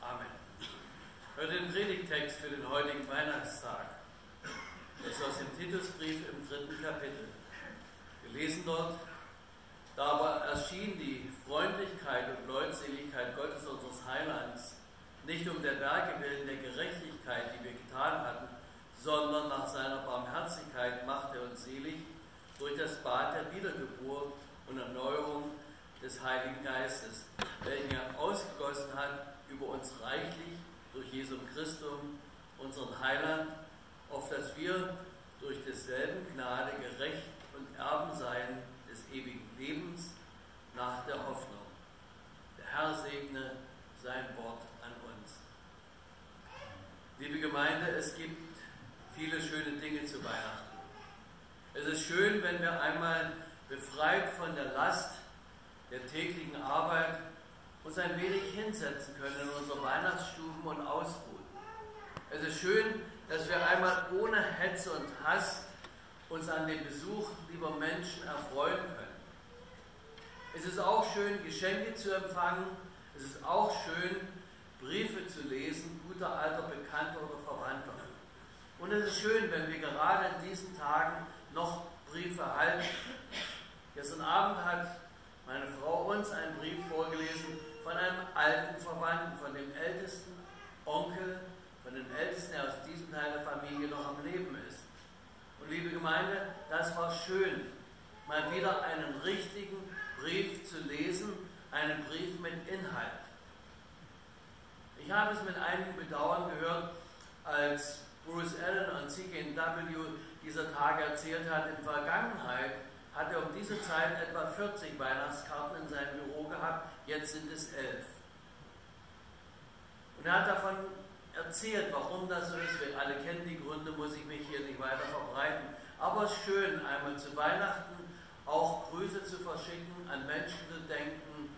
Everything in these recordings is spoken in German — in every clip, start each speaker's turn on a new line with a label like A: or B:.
A: Amen. Hört den Predigttext für den heutigen Weihnachtstag. Das ist aus dem Titusbrief im 3. Kapitel. Wir lesen dort: Da aber erschien die Freundlichkeit und Leutseligkeit Gottes unseres Heilands, nicht um der Werke willen der Gerechtigkeit, die wir getan hatten, sondern nach seiner Barmherzigkeit macht er uns selig durch das Bad der Wiedergeburt und Erneuerung des Heiligen Geistes, welchen er ausgegossen hat über uns reichlich durch Jesum Christum, unseren Heiland, auf dass wir durch desselben Gnade gerecht und Erben seien des ewigen Lebens nach der Hoffnung. Der Herr segne sein Wort an uns. Liebe Gemeinde, es gibt viele schöne Dinge zu Weihnachten. Es ist schön, wenn wir einmal befreit von der Last der täglichen Arbeit uns ein wenig hinsetzen können in unsere Weihnachtsstuben und ausruhen. Es ist schön, dass wir einmal ohne Hetze und Hass uns an dem Besuch lieber Menschen erfreuen können. Es ist auch schön, Geschenke zu empfangen. Es ist auch schön, Briefe zu lesen, guter alter Bekannter oder Verwandter. Und es ist schön, wenn wir gerade in diesen Tagen noch Briefe erhalten. Gestern Abend hat meine Frau uns einen Brief vorgelesen von einem alten Verwandten, von dem ältesten Onkel, von dem ältesten, der aus diesem Teil der Familie noch am Leben ist. Und liebe Gemeinde, das war schön, mal wieder einen richtigen Brief zu lesen, einen Brief mit Inhalt. Ich habe es mit einigem Bedauern gehört, als Bruce Allen und CKNW dieser Tage erzählt hat, in der Vergangenheit hat er um diese Zeit etwa 40 Weihnachtskarten in seinem Büro gehabt, jetzt sind es 11. Und er hat davon erzählt, warum das so ist. Wir alle kennen die Gründe, muss ich mich hier nicht weiter verbreiten. Aber es ist schön, einmal zu Weihnachten auch Grüße zu verschicken, an Menschen zu denken,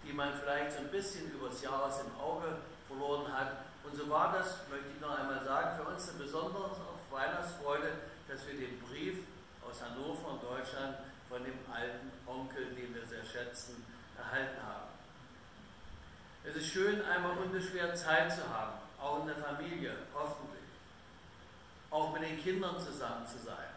A: die man vielleicht so ein bisschen übers Jahr aus dem Auge verloren hat. Und so war das, möchte ich noch einmal sagen, für uns eine besondere Weihnachtsfreude, dass wir den Brief aus Hannover und Deutschland von dem alten Onkel, den wir sehr schätzen, erhalten haben. Es ist schön, einmal unbeschwert Zeit zu haben, auch in der Familie, hoffentlich. Auch mit den Kindern zusammen zu sein,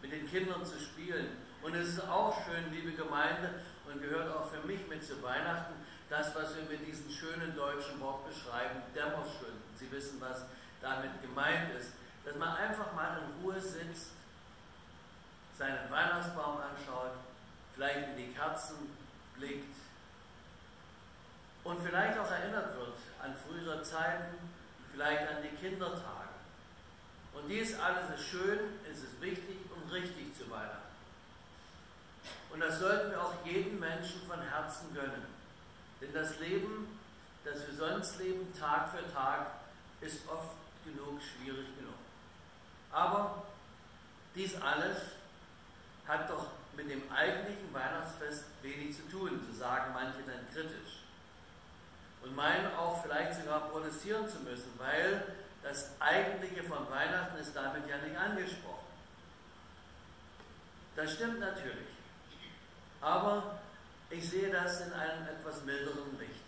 A: mit den Kindern zu spielen. Und es ist auch schön, liebe Gemeinde, und gehört auch für mich mit zu Weihnachten, das, was wir mit diesem schönen deutschen Wort beschreiben, Dämmerstunden. Sie wissen, was damit gemeint ist. Dass man einfach mal in Ruhe sitzt, seinen Weihnachtsbaum anschaut, vielleicht in die Kerzen blickt und vielleicht auch erinnert wird an frühere Zeiten, vielleicht an die Kindertage. Und dies alles ist schön, es ist wichtig und richtig zu Weihnachten. Und das sollten wir auch jedem Menschen von Herzen gönnen. Denn das Leben, das wir sonst leben, Tag für Tag, ist oft genug schwierig genug. Aber dies alles hat doch mit dem eigentlichen Weihnachtsfest wenig zu tun, so sagen manche dann kritisch. Und meinen auch vielleicht sogar protestieren zu müssen, weil das Eigentliche von Weihnachten ist damit ja nicht angesprochen. Das stimmt natürlich. Aber ich sehe das in einem etwas milderen Licht.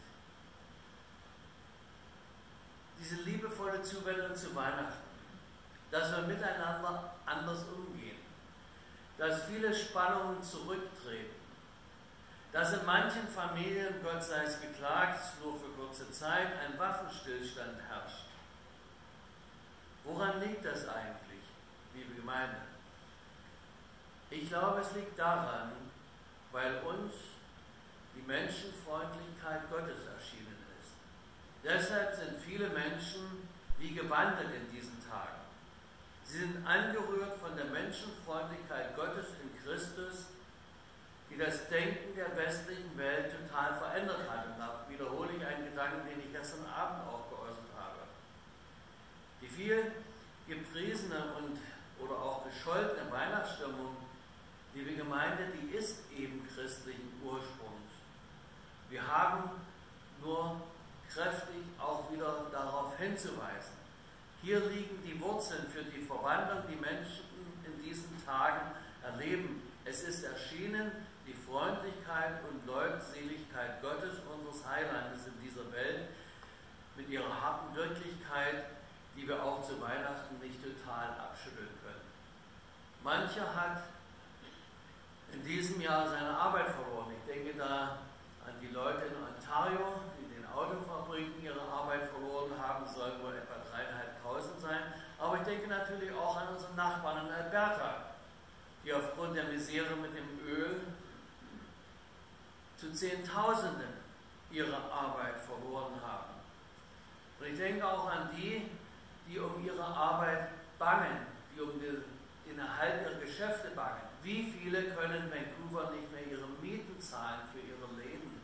A: Diese liebevolle Zuwendung zu Weihnachten, dass wir miteinander anders umgehen, dass viele Spannungen zurücktreten, dass in manchen Familien, Gott sei es geklagt, nur für kurze Zeit ein Waffenstillstand herrscht. Woran liegt das eigentlich, liebe Gemeinde? Ich glaube, es liegt daran, weil uns die Menschenfreundlichkeit Gottes erschienen ist. Deshalb sind viele Menschen wie gewandelt in diesen Tagen. Sie sind angerührt von der Menschenfreundlichkeit Gottes in Christus, die das Denken der westlichen Welt total verändert hat. Und da wiederhole ich einen Gedanken, den ich gestern Abend auch geäußert habe. Die viel gepriesene oder auch gescholtene Weihnachtsstimmung, liebe Gemeinde, die ist eben christlichen Ursprungs. Wir haben nur kräftig auch wieder darauf hinzuweisen. Hier liegen die Wurzeln für die Verwandlung, die Menschen in diesen Tagen erleben. Es ist erschienen die Freundlichkeit und Leutseligkeit Gottes, unseres Heilandes in dieser Welt, mit mit ihrer harten Wirklichkeit, die wir auch zu Weihnachten nicht total abschütteln können. Mancher hat in diesem Jahr seine Arbeit verloren. Ich denke da an die Leute in Ontario, die in den Autofabriken ihre Arbeit verloren haben, sollen wohl etwa 3.500 sein. Aber ich denke natürlich auch an unseren Nachbarn in Alberta, die aufgrund der Misere mit dem Öl zu Zehntausenden ihre Arbeit verloren haben. Und ich denke auch an die, die um ihre Arbeit bangen, die um den Erhalt ihrer Geschäfte bangen. Wie viele können in Vancouver nicht mehr ihre Mieten zahlen für ihre Läden?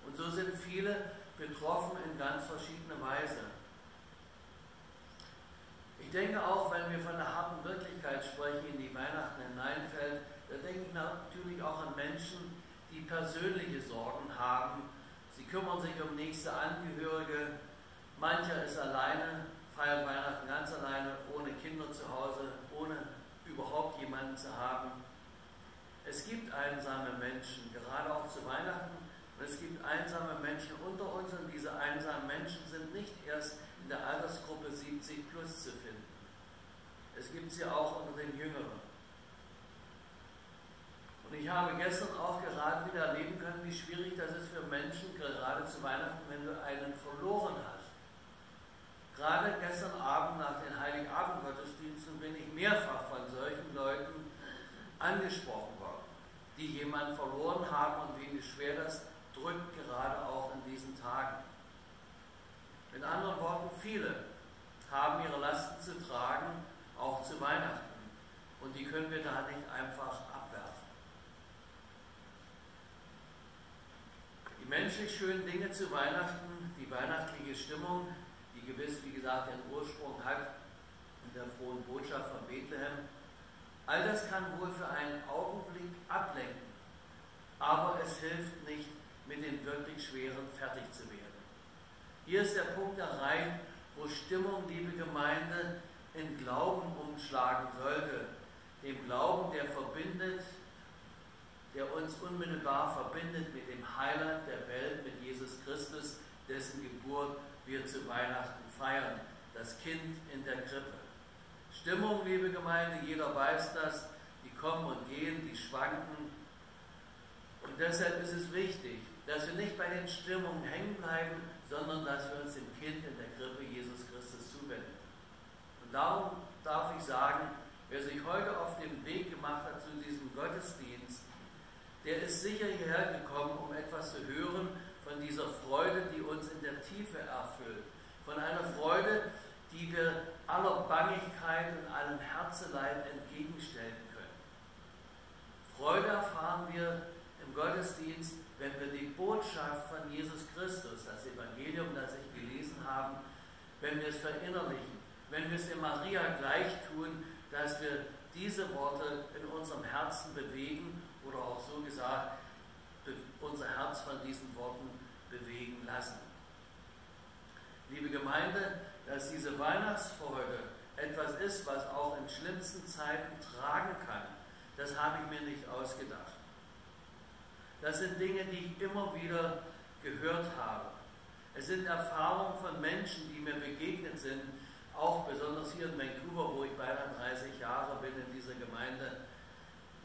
A: Und so sind viele betroffen in ganz verschiedener Weise. Ich denke auch, wenn wir von der harten Wirklichkeit sprechen, in die Weihnachten hineinfällt, da denke ich natürlich auch an Menschen, die persönliche Sorgen haben. Sie kümmern sich um nächste Angehörige. Mancher ist alleine, feiert Weihnachten ganz alleine, ohne Kinder zu Hause, ohne überhaupt jemanden zu haben. Es gibt einsame Menschen, gerade auch zu Weihnachten, und es gibt einsame Menschen unter uns, und diese einsamen Menschen sind nicht erst in der Altersgruppe 70 plus zu finden. Es gibt sie auch unter den Jüngeren. Und ich habe gestern auch gerade wieder erleben können, wie schwierig das ist für Menschen, gerade zu Weihnachten, wenn du einen verloren hast. Gerade gestern Abend nach den Heiligabend-Gottesdiensten bin ich mehrfach von solchen Leuten angesprochen worden, die jemanden verloren haben und wie schwer das drückt, gerade auch in diesen Tagen. Mit anderen Worten, viele haben ihre Lasten zu tragen, auch zu Weihnachten. Und die können wir da nicht einfach abwerfen. Die menschlich schönen Dinge zu Weihnachten, die weihnachtliche Stimmung, die gewiss, wie gesagt, ihren Ursprung hat in der frohen Botschaft von Bethlehem, all das kann wohl für einen Augenblick ablenken, aber es hilft nicht, mit den wirklich Schweren fertig zu werden. Hier ist der Punkt erreicht, wo Stimmung, liebe Gemeinde, in Glauben umschlagen sollte. Dem Glauben, der verbindet, der uns unmittelbar verbindet mit dem Heiland der Welt, mit Jesus Christus, dessen Geburt wir zu Weihnachten feiern, das Kind in der Krippe. Stimmung, liebe Gemeinde, jeder weiß das, die kommen und gehen, die schwanken. Und deshalb ist es wichtig, dass wir nicht bei den Stimmungen hängen bleiben, sondern dass wir uns dem Kind in der Krippe, Jesus Christus, zuwenden. Und darum darf ich sagen, wer sich heute auf den Weg gemacht hat zu diesem Gottesdienst, der ist sicher hierher gekommen, um etwas zu hören von dieser Freude, die uns in der Tiefe erfüllt. Von einer Freude, die wir aller Bangigkeit und allem Herzeleid entgegenstellen können. Freude erfahren wir im Gottesdienst, wenn wir die Botschaft von Jesus Christus, das Evangelium, das ich gelesen habe, wenn wir es verinnerlichen, wenn wir es der Maria gleich tun, dass wir diese Worte in unserem Herzen bewegen oder auch so gesagt, unser Herz von diesen Worten bewegen lassen. Liebe Gemeinde, dass diese Weihnachtsfreude etwas ist, was auch in schlimmsten Zeiten tragen kann, das habe ich mir nicht ausgedacht. Das sind Dinge, die ich immer wieder gehört habe. Es sind Erfahrungen von Menschen, die mir begegnet sind, auch besonders hier in Vancouver, wo ich beinahe 30 Jahre bin in dieser Gemeinde.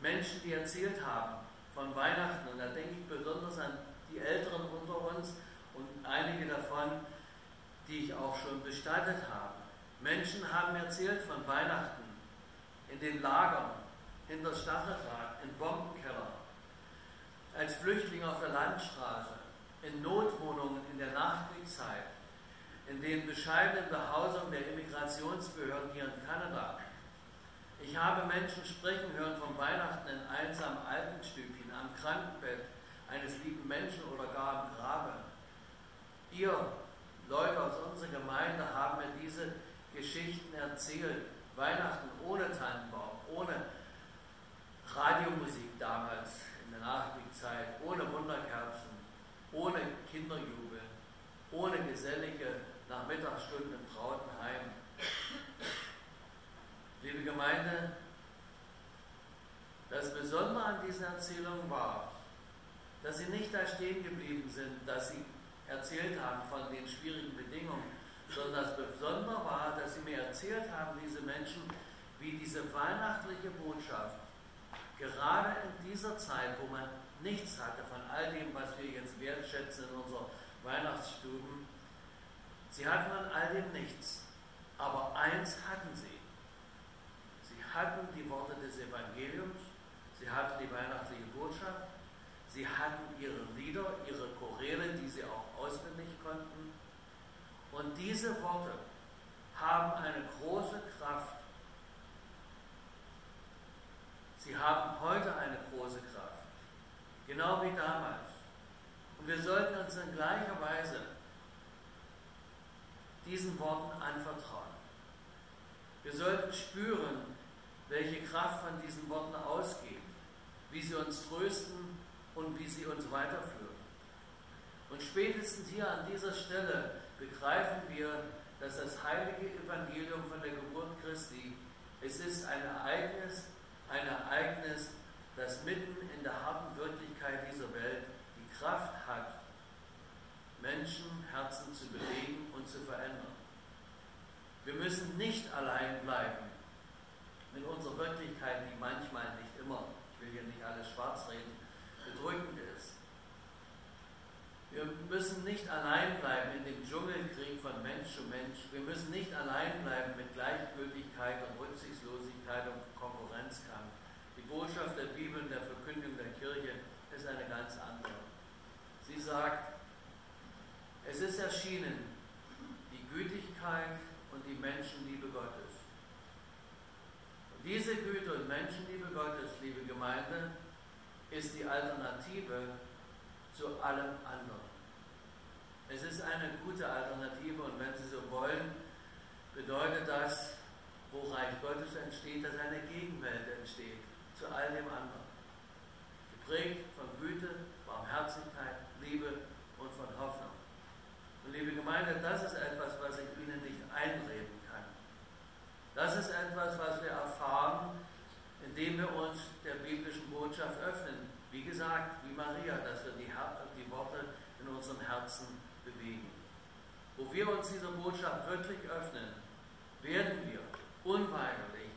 A: Menschen, die erzählt haben von Weihnachten, und da denke ich besonders an die Älteren unter uns und einige davon, die ich auch schon bestattet habe. Menschen haben erzählt von Weihnachten in den Lagern, in der Stacheldraht, in Bombenkeller, als Flüchtling auf der Landstraße, in Notwohnungen in der Nachkriegszeit, in den bescheidenen Behausungen der Immigrationsbehörden hier in Kanada. Ich habe Menschen sprechen hören von Weihnachten in einsamen Altenstübchen, am Krankenbett eines lieben Menschen oder gar am Grabe. Ihr, Leute aus unserer Gemeinde, haben mir diese Geschichten erzählt. Weihnachten ohne Tannenbaum, ohne Radiomusik damals in der Nachkriegszeit, ohne Wunderkerzen, ohne Kinderjubel, ohne gesellige Nachmittagsstunden im trauten Heim. Liebe Gemeinde, das Besondere an dieser Erzählung war, dass sie nicht da stehen geblieben sind, dass sie erzählt haben von den schwierigen Bedingungen, sondern das Besondere war, dass sie mir erzählt haben, diese Menschen, wie diese weihnachtliche Botschaft, gerade in dieser Zeit, wo man nichts hatte von all dem, was wir jetzt wertschätzen in unseren Weihnachtsstuben, sie hatten an all dem nichts, aber eins hatten sie. Sie hatten die Worte des Evangeliums, sie hatten die weihnachtliche Botschaft, sie hatten ihre Lieder, ihre Choräle, die sie auch auswendig konnten. Und diese Worte haben eine große Kraft. Sie haben heute eine große Kraft, genau wie damals. Und wir sollten uns in gleicher Weise diesen Worten anvertrauen. Wir sollten spüren, welche Kraft von diesen Worten ausgeht, wie sie uns trösten und wie sie uns weiterführen. Und spätestens hier an dieser Stelle begreifen wir, dass das heilige Evangelium von der Geburt Christi, es ist ein Ereignis, das mitten in der harten Wirklichkeit dieser Welt die Kraft hat, Menschenherzen zu bewegen und zu verändern. Wir müssen nicht allein bleiben mit unserer Wirklichkeit, die manchmal nicht immer, ich will hier nicht alles schwarz reden, bedrückend ist. Wir müssen nicht allein bleiben in dem Dschungelkrieg von Mensch zu Mensch. Wir müssen nicht allein bleiben mit Gleichgültigkeit und Rücksichtslosigkeit und Konkurrenzkampf. Die Botschaft der Bibel und der Verkündigung der Kirche ist eine ganz andere. Sie sagt, es ist erschienen die Gütigkeit und die Menschenliebe Gottes. Und diese Güte und Menschenliebe Gottes, liebe Gemeinde, ist die Alternative zu allem anderen. Es ist eine gute Alternative und wenn Sie so wollen, bedeutet das, wo Reich Gottes entsteht, dass eine Gegenwelt entsteht zu all dem anderen. Geprägt von Güte, Barmherzigkeit, Liebe und von Hoffnung. Und liebe Gemeinde, das ist etwas, was ich Ihnen nicht einreden kann. Das ist etwas, was wir erfahren, indem wir uns der biblischen Botschaft öffnen. Wie gesagt, wie Maria, dass wir die Worte in unserem Herzen bewegen. Wo wir uns dieser Botschaft wirklich öffnen, werden wir unweigerlich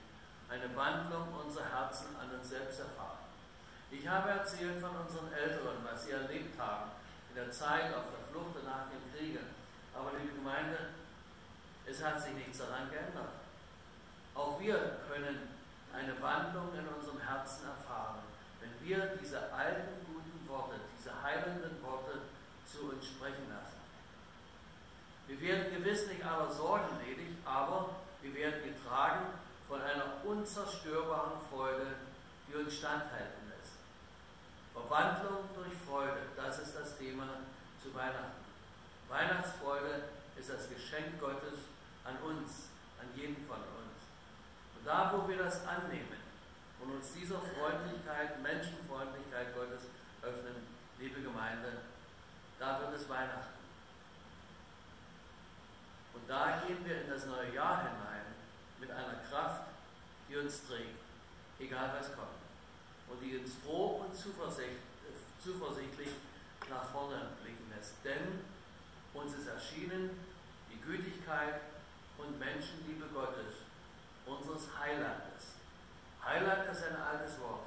A: eine Wandlung unserer Herzen an uns selbst erfahren. Ich habe erzählt von unseren Älteren, was sie erlebt haben in der Zeit auf der Flucht und nach den Kriegen. Aber liebe Gemeinde, es hat sich nichts daran geändert. Auch wir können eine Wandlung in unserem Herzen erfahren, wenn wir diese alten guten Worte, diese heilenden Worte zu uns sprechen lassen. Wir werden gewiss nicht aller Sorgen ledig, aber wir werden getragen von einer unzerstörbaren Freude, die uns standhalten lässt. Verwandlung durch Freude, das ist das Thema zu Weihnachten. Weihnachtsfreude ist das Geschenk Gottes an uns, an jeden von uns. Und da, wo wir das annehmen und uns dieser Freundlichkeit, Menschenfreundlichkeit Gottes öffnen, liebe Gemeinde, da wird es Weihnachten. Und da gehen wir in das neue Jahr hinein mit einer Kraft, die uns trägt, egal was kommt. Und die uns froh und zuversichtlich nach vorne blicken lässt. Denn uns ist erschienen die Gütigkeit und Menschenliebe Gottes, unseres Heilandes. Heiland ist ein altes Wort.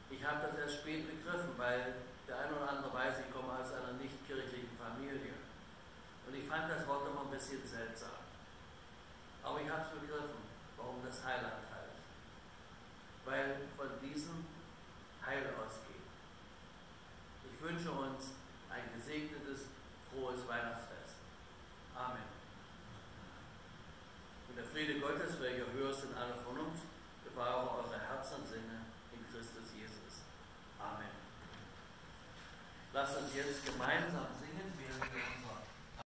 A: Ich habe das erst spät begriffen, weil der eine oder andere weiß, ich komme aus einer nicht kirchlichen Familie. Und ich fand das Wort immer ein bisschen seltsam. Aber ich habe es begriffen, warum das Heiland heißt. Weil von diesem Heil ausgeht. Ich wünsche uns ein gesegnetes, frohes Weihnachtsfest. Amen. Und der Friede Gottes, welcher höher ist in aller Vernunft, bewahre eure Herzen und Sinne in Christus Jesus. Amen. Lasst uns jetzt gemeinsam singen, während wir uns